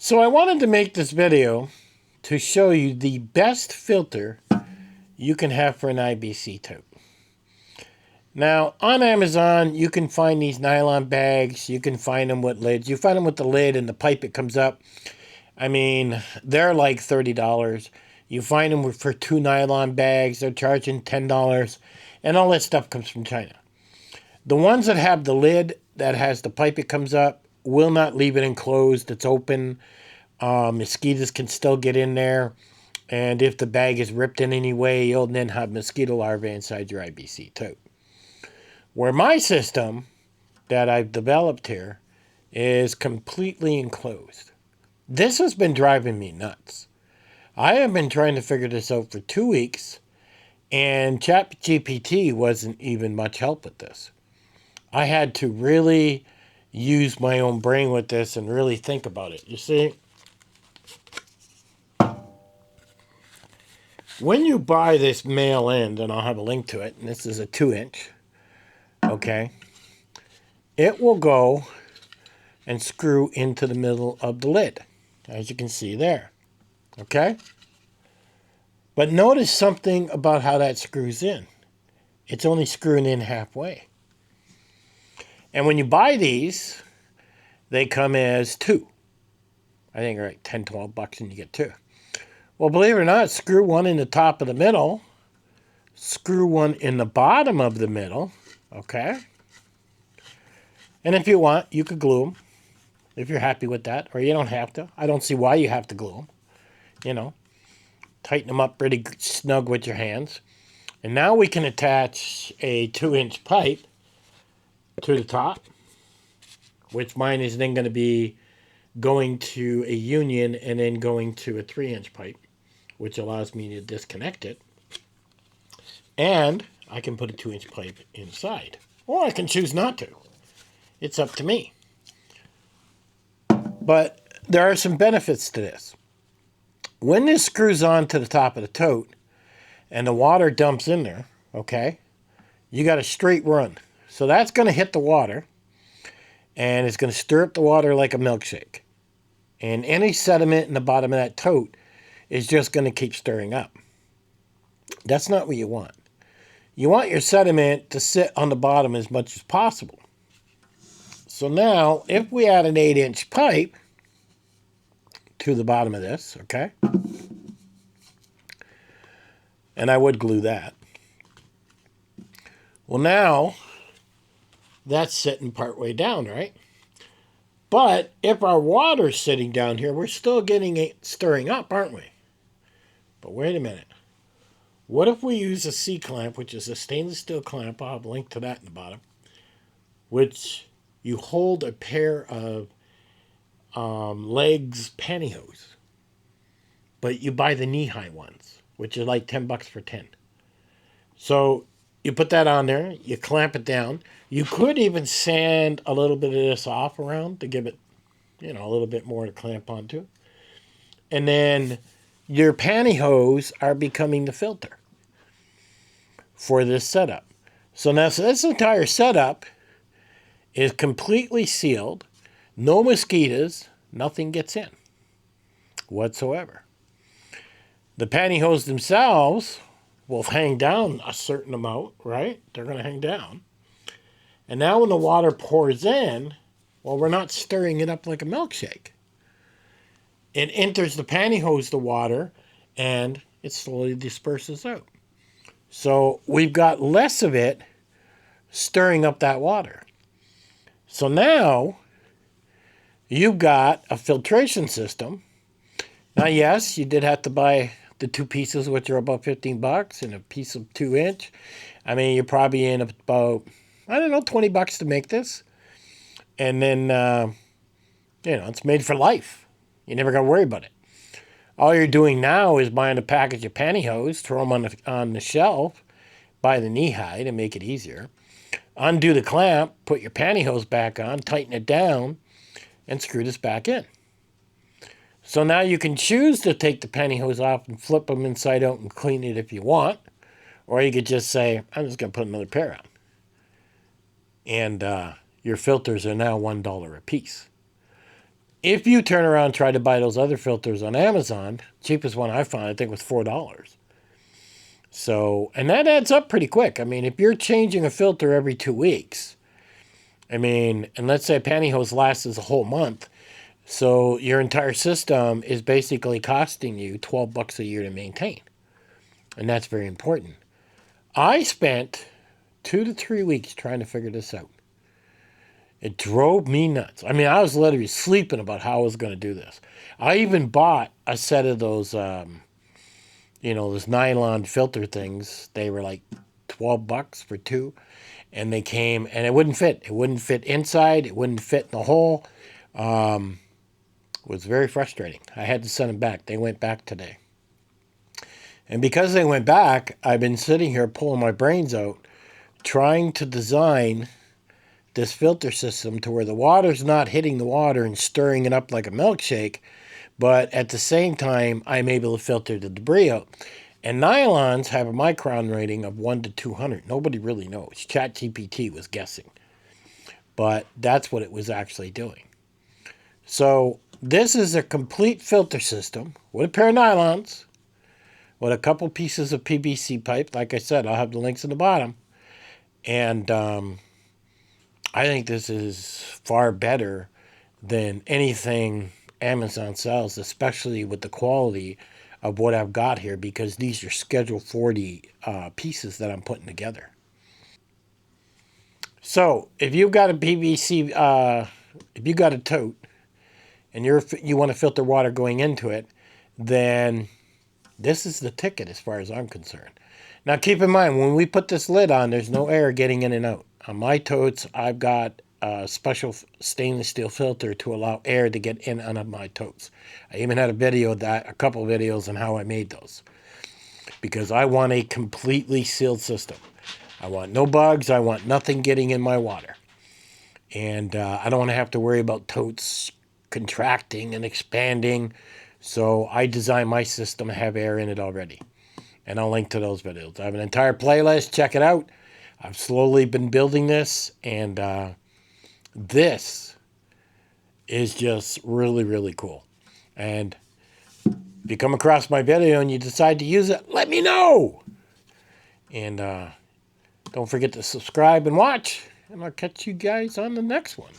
So I wanted to make this video to show you the best filter you can have for an IBC tote. Now, on Amazon, you can find these nylon bags. You can find them with lids. You find them with the lid and the pipe that comes up. I mean, they're like $30. You find them for 2 nylon bags. They're charging $10. And all that stuff comes from China. The ones that have the lid that has the pipe that comes up will not leave it enclosed. It's open. Mosquitoes can still get in there. And if the bag is ripped in any way, you'll then have mosquito larvae inside your IBC tote. Where my system that I've developed here is completely enclosed. This has been driving me nuts. I have been trying to figure this out for 2 weeks, and ChatGPT wasn't even much help with this. I had to really use my own brain with this and really think about it. You see, when you buy this male end, and I'll have a link to it, and this is a 2-inch, okay, it will go and screw into the middle of the lid, as you can see there, okay? But notice something about how that screws in. It's only screwing in halfway. And when you buy these, they come as 2. I think they're like 10, 12 bucks and you get 2. Well, believe it or not, screw one in the top of the middle, screw one in the bottom of the middle, okay? And if you want, you could glue them if you're happy with that, or you don't have to. I don't see why you have to glue them. You know, tighten them up pretty snug with your hands. And now we can attach a 2-inch pipe to the top, which mine is then going to be going to a union and then going to a 3-inch pipe, which allows me to disconnect it. And I can put a 2-inch pipe inside. Or I can choose not to. It's up to me. But there are some benefits to this. When this screws on to the top of the tote and the water dumps in there, okay, you got a straight run. So that's going to hit the water and it's going to stir up the water like a milkshake. And any sediment in the bottom of that tote is just going to keep stirring up. That's not what you want. You want your sediment to sit on the bottom as much as possible. So now, if we add an 8-inch pipe to the bottom of this, okay, and I would glue that. Well, now, that's sitting partway down, right? But if our water's sitting down here, we're still getting it stirring up, aren't we? But wait a minute. What if we use a C-clamp, which is a stainless steel clamp? I'll have a link to that in the bottom, which you hold a pair of legs pantyhose, but you buy the knee-high ones, which are like 10 bucks for 10. So you put that on there, you clamp it down. You could even sand a little bit of this off around to give it, you know, a little bit more to clamp onto. And then your pantyhose are becoming the filter for this setup. So now this entire setup is completely sealed. No mosquitoes, nothing gets in whatsoever. The pantyhose themselves will hang down a certain amount, right? They're going to hang down. And now when the water pours in, well, we're not stirring it up like a milkshake. It enters the pantyhose, the water, and it slowly disperses out. So we've got less of it stirring up that water. So now you've got a filtration system. Now, yes, you did have to buy the 2 pieces, which are about 15 bucks, and a piece of 2-inch. I mean, you're probably in about, I don't know, 20 bucks to make this. And then, you know, it's made for life. You never got to worry about it. All you're doing now is buying a package of pantyhose, throw them on the shelf, buy the knee-high to make it easier. Undo the clamp, put your pantyhose back on, tighten it down, and screw this back in. So now you can choose to take the pantyhose off and flip them inside out and clean it if you want. Or you could just say, I'm just going to put another pair on. And your filters are now $1 a piece. If you turn around and try to buy those other filters on Amazon, cheapest one I found, I think, was $4. So, and that adds up pretty quick. I mean, if you're changing a filter every 2 weeks, I mean, and let's say pantyhose lasts us a whole month, so your entire system is basically costing you $12 a year to maintain. And that's very important. I spent 2 to 3 weeks trying to figure this out. It drove me nuts. I mean, I was literally sleeping about how I was going to do this. I even bought a set of those, those nylon filter things. They were like $12 for two. And they came, and it wouldn't fit. It wouldn't fit inside. It wouldn't fit in the hole. It was very frustrating. I had to send them back. They went back today. And because they went back, I've been sitting here pulling my brains out, trying to design this filter system to where the water's not hitting the water and stirring it up like a milkshake, but at the same time, I'm able to filter the debris out. And nylons have a micron rating of 1 to 200. Nobody really knows. ChatGPT was guessing. But that's what it was actually doing. So this is a complete filter system with a pair of nylons, with a couple pieces of PVC pipe. Like I said, I'll have the links in the bottom. And I think this is far better than anything Amazon sells, especially with the quality of what I've got here, because these are Schedule 40 pieces that I'm putting together. So if you've got a PVC, if you got a tote, and you want to filter water going into it, then this is the ticket as far as I'm concerned. Now keep in mind, when we put this lid on, there's no air getting in and out. On my totes, I've got a special stainless steel filter to allow air to get in and out of my totes. I even had a couple of videos on how I made those. Because I want a completely sealed system. I want no bugs. I want nothing getting in my water. And I don't want to have to worry about totes contracting and expanding. So I designed my system to have air in it already. And I'll link to those videos. I have an entire playlist. Check it out. I've slowly been building this. And this is just really, really cool. And if you come across my video and you decide to use it, let me know. And don't forget to subscribe and watch. And I'll catch you guys on the next one.